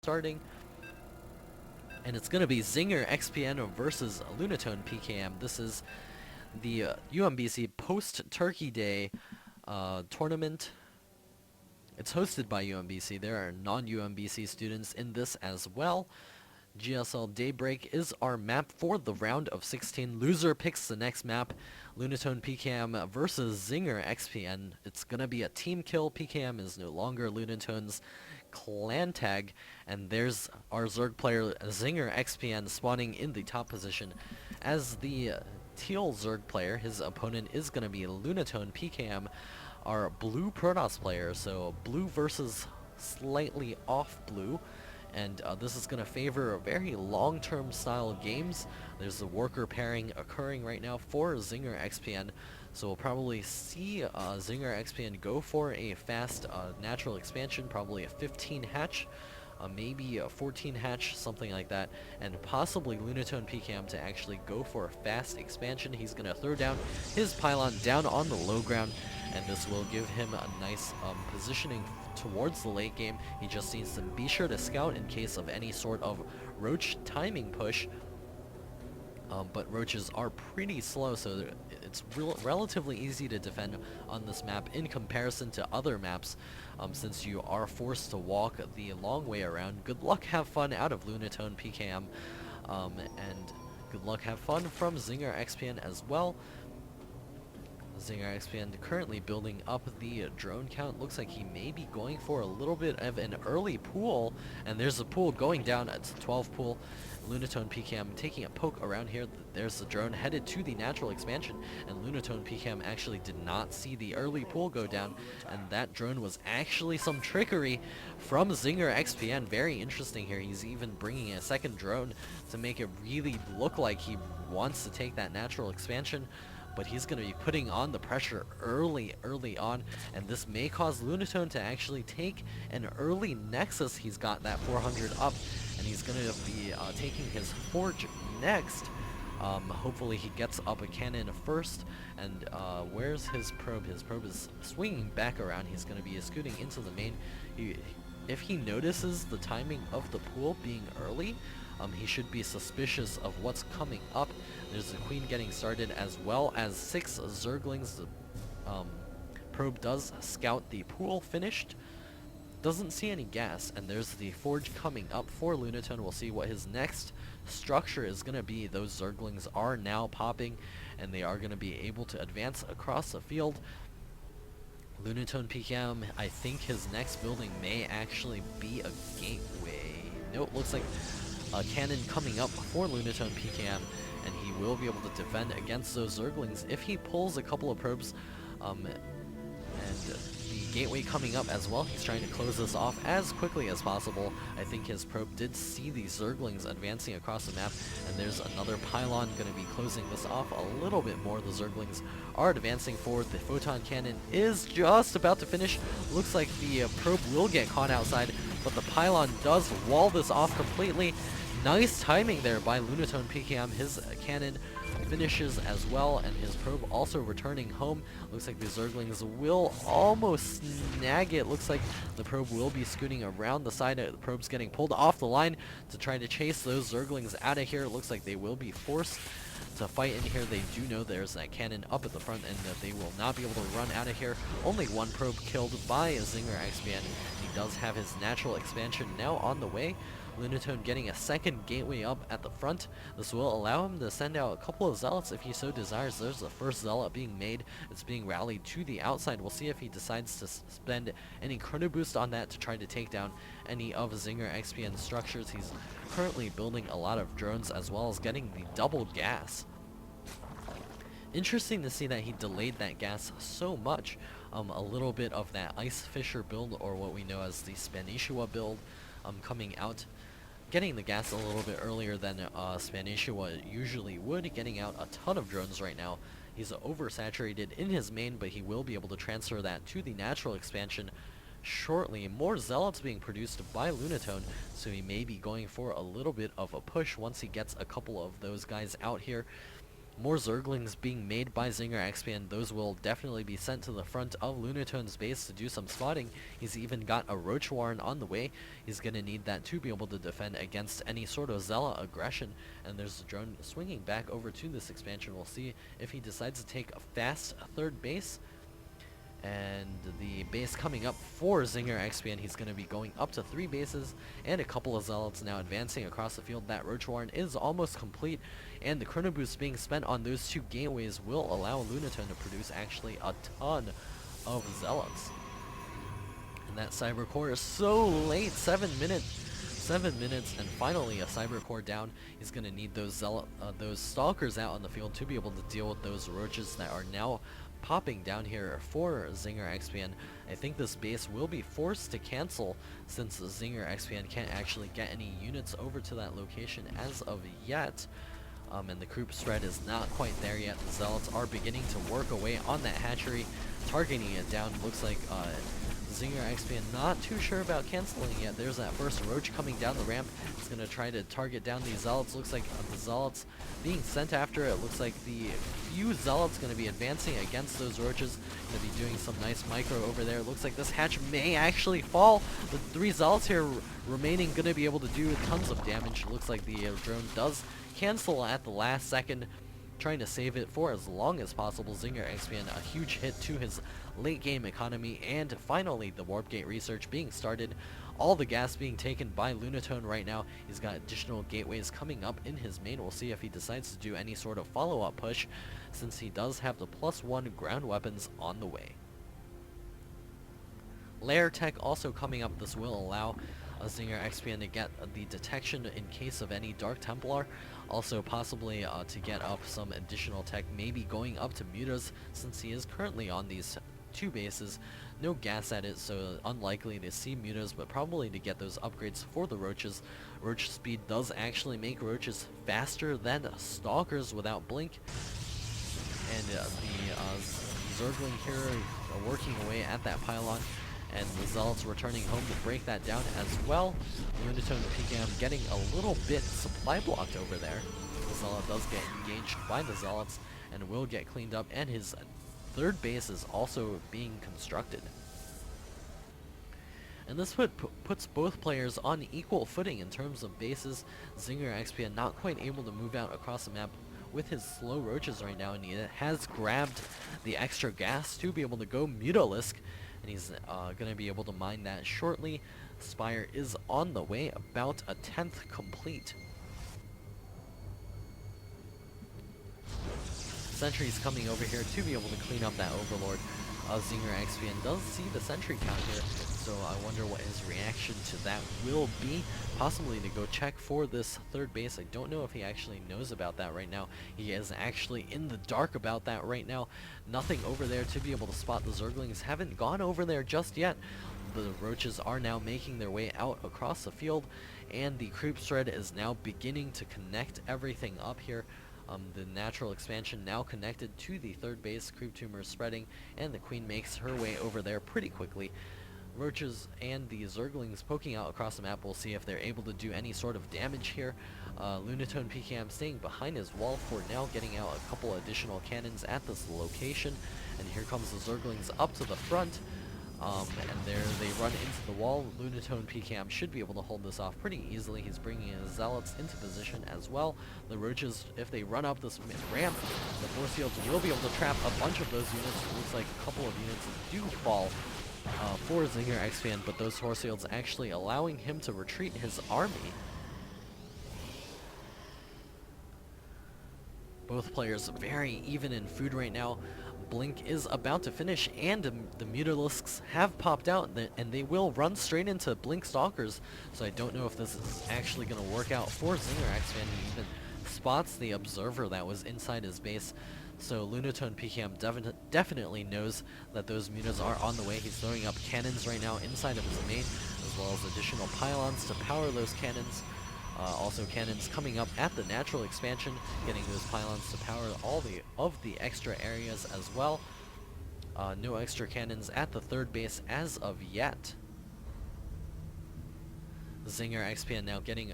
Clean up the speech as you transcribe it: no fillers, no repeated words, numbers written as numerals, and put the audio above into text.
starting. And it's going to be ZingerXPn versus LunatonePkM. This is the UMBC post-Turkey Day tournament. It's hosted by UMBC. There are non-UMBC students in this as well. GSL Daybreak is our map for the round of 16. Loser picks the next map. LunatonePkM versus ZingerXPn. It's gonna be a team kill. PKM is no longer Lunatone's clan tag, and there's our Zerg player ZingerXPn spawning in the top position as the teal Zerg player. His opponent is gonna be LunatonePkM, our blue Protoss player. So blue versus slightly off blue. And this is going to favor very long-term style games. There's a worker pairing occurring right now for ZingerXPn, so we'll probably see ZingerXPn go for a fast natural expansion, probably a 15 hatch, maybe a 14 hatch, something like that, and possibly LunatonePkM to actually go for a fast expansion. He's going to throw down his pylon down on the low ground, and this will give him a nice positioning towards the late game. He just needs to be sure to scout in case of any sort of roach timing push. But roaches are pretty slow, so it's relatively easy to defend on this map in comparison to other maps, since you are forced to walk the long way around. Good luck, have fun out of LunatonePkM, and good luck, have fun from ZingerXPn as well. ZingerXPn currently building up the drone count. Looks like he may be going for a little bit of an early pool, and there's a pool going down. It's a 12 pool. LunatonePkM taking a poke around here. There's the drone headed to the natural expansion, and LunatonePkM actually did not see the early pool go down, and that drone was actually some trickery from ZingerXPn. Very interesting here. He's even bringing a second drone to make it really look like he wants to take that natural expansion. But he's going to be putting on the pressure early on, and this may cause Lunatone to actually take an early Nexus. He's got that 400 up, and he's going to be taking his Forge next. Hopefully he gets up a cannon first, and where's his probe? His probe is swinging back around. He's going to be scooting into the main. If he notices the timing of the pool being early, he should be suspicious of what's coming up. There's the queen getting started, as well as 6 Zerglings. The probe does scout the pool finished. Doesn't see any gas, and there's the forge coming up for Lunatone. We'll see what his next structure is going to be. Those Zerglings are now popping, and they are going to be able to advance across the field. LunatonePkM, I think his next building may actually be a gateway. No, it looks like a cannon coming up for LunatonePkM, and he will be able to defend against those Zerglings if he pulls a couple of probes, and the gateway coming up as well. He's trying to close this off as quickly as possible. I think his probe did see the Zerglings advancing across the map, and there's another pylon going to be closing this off a little bit more. The Zerglings are advancing forward. The photon cannon is just about to finish. Looks like the probe will get caught outside, but the pylon does wall this off completely. Nice timing there by LunatonePkM. His cannon finishes as well, and his probe also returning home. Looks like the Zerglings will almost snag it. Looks like the probe will be scooting around the side. The probe's getting pulled off the line to try to chase those Zerglings out of here. It looks like they will be forced to fight in here. They do know there's that cannon up at the front, and that they will not be able to run out of here. Only one probe killed by ZingerXPn. He does have his natural expansion now on the way. Lunatone getting a second gateway up at the front. This will allow him to send out a couple of zealots if he so desires. There's the first zealot being made. It's being rallied to the outside. We'll see if he decides to spend any chrono boost on that to try to take down any of ZingerXPN's structures. He's currently building a lot of drones, as well as getting the double gas. Interesting to see that he delayed that gas so much. A little bit of that Ice Fisher build, or what we know as the Spanishua build, coming out. Getting the gas a little bit earlier than Spanishua usually would, getting out a ton of drones right now. He's oversaturated in his main, but he will be able to transfer that to the natural expansion shortly. More zealots being produced by Lunatone, so he may be going for a little bit of a push once he gets a couple of those guys out here. More Zerglings being made by ZingerXPn. Those will definitely be sent to the front of Lunatone's base to do some spotting. He's even got a Roach Warren on the way. He's going to need that to be able to defend against any sort of Zealot aggression. And there's a drone swinging back over to this expansion. We'll see if he decides to take a fast third base. And the base coming up for ZingerXPn, he's going to be going up to 3 bases and a couple of Zealots now advancing across the field. That Roach Warren is almost complete, and the Chrono Boost being spent on those 2 gateways will allow Lunatone to produce actually a ton of Zealots. And that Cyber Core is so late, 7 minutes, and finally a Cyber Core down. He's going to need those those Stalkers out on the field to be able to deal with those Roaches that are now popping down here for ZingerXPn. I think this base will be forced to cancel since ZingerXPn can't actually get any units over to that location as of yet. And the group spread is not quite there yet. The Zealots are beginning to work away on that hatchery, targeting it down. Looks like ZingerXPn not too sure about canceling yet. There's that first Roach coming down the ramp. It's going to try to target down these Zealots. Looks like the Zealots being sent after it. Looks like the few Zealots going to be advancing against those Roaches. Going to be doing some nice micro over there. Looks like this hatch may actually fall. The 3 Zealots here remaining going to be able to do tons of damage. Looks like the drone does cancel at the last second, trying to save it for as long as possible. ZingerXPn, a huge hit to his late game economy, and finally the Warp Gate research being started. All the gas being taken by Lunatone right now. He's got additional gateways coming up in his main. We'll see if he decides to do any sort of follow-up push, since he does have the +1 ground weapons on the way. Lair Tech also coming up. This will allow ZingerXPn to get the detection in case of any Dark Templar. Also possibly to get up some additional tech, maybe going up to Mutas, since he is currently on these 2 bases. No gas at it, so unlikely to see Mutas, but probably to get those upgrades for the Roaches. Roach speed does actually make Roaches faster than Stalkers without blink. And the Zergling here working away at that pylon, and the Zealots returning home to break that down as well. LunatonePkM getting a little bit supply blocked over there. The Zealot does get engaged by the Zealots and will get cleaned up, and his 3rd base is also being constructed. And this puts both players on equal footing in terms of bases. ZingerXPn not quite able to move out across the map with his slow Roaches right now, and he has grabbed the extra gas to be able to go Mutalisk, and he's going to be able to mine that shortly. Spire is on the way, about a 10th complete. Sentry's coming over here to be able to clean up that Overlord. ZingerXPn does see the sentry count here, so I wonder what his reaction to that will be. Possibly to go check for this 3rd base. I don't know if he actually knows about that right now. He is actually in the dark about that right now. Nothing over there to be able to spot. The Zerglings haven't gone over there just yet. The Roaches are now making their way out across the field, and the creep thread is now beginning to connect everything up here. The natural expansion now connected to the 3rd base. Creep tumor is spreading, and the Queen makes her way over there pretty quickly. Roaches and the Zerglings poking out across the map. We'll see if they're able to do any sort of damage here. LunatonePkM staying behind his wall for now, getting out a couple additional cannons at this location. And here comes the Zerglings up to the front. And there they run into the wall. LunatonePkM should be able to hold this off pretty easily. He's bringing his Zealots into position as well. The Roaches, if they run up this ramp, the Force Fields will be able to trap a bunch of those units. It looks like a couple of units do fall for ZingerXPn, but those Force Fields actually allowing him to retreat his army. Both players very even in food right now. Blink is about to finish, and the Mutalisks have popped out, and they will run straight into Blink Stalkers, so I don't know if this is actually going to work out for ZingerXPn. He even spots the Observer that was inside his base, so LunatonePkM definitely knows that those Mutas are on the way. He's throwing up cannons right now inside of his main, as well as additional pylons to power those cannons. Also cannons coming up at the natural expansion, getting those pylons to power all of the extra areas as well. No extra cannons at the 3rd base as of yet. ZingerXPn now getting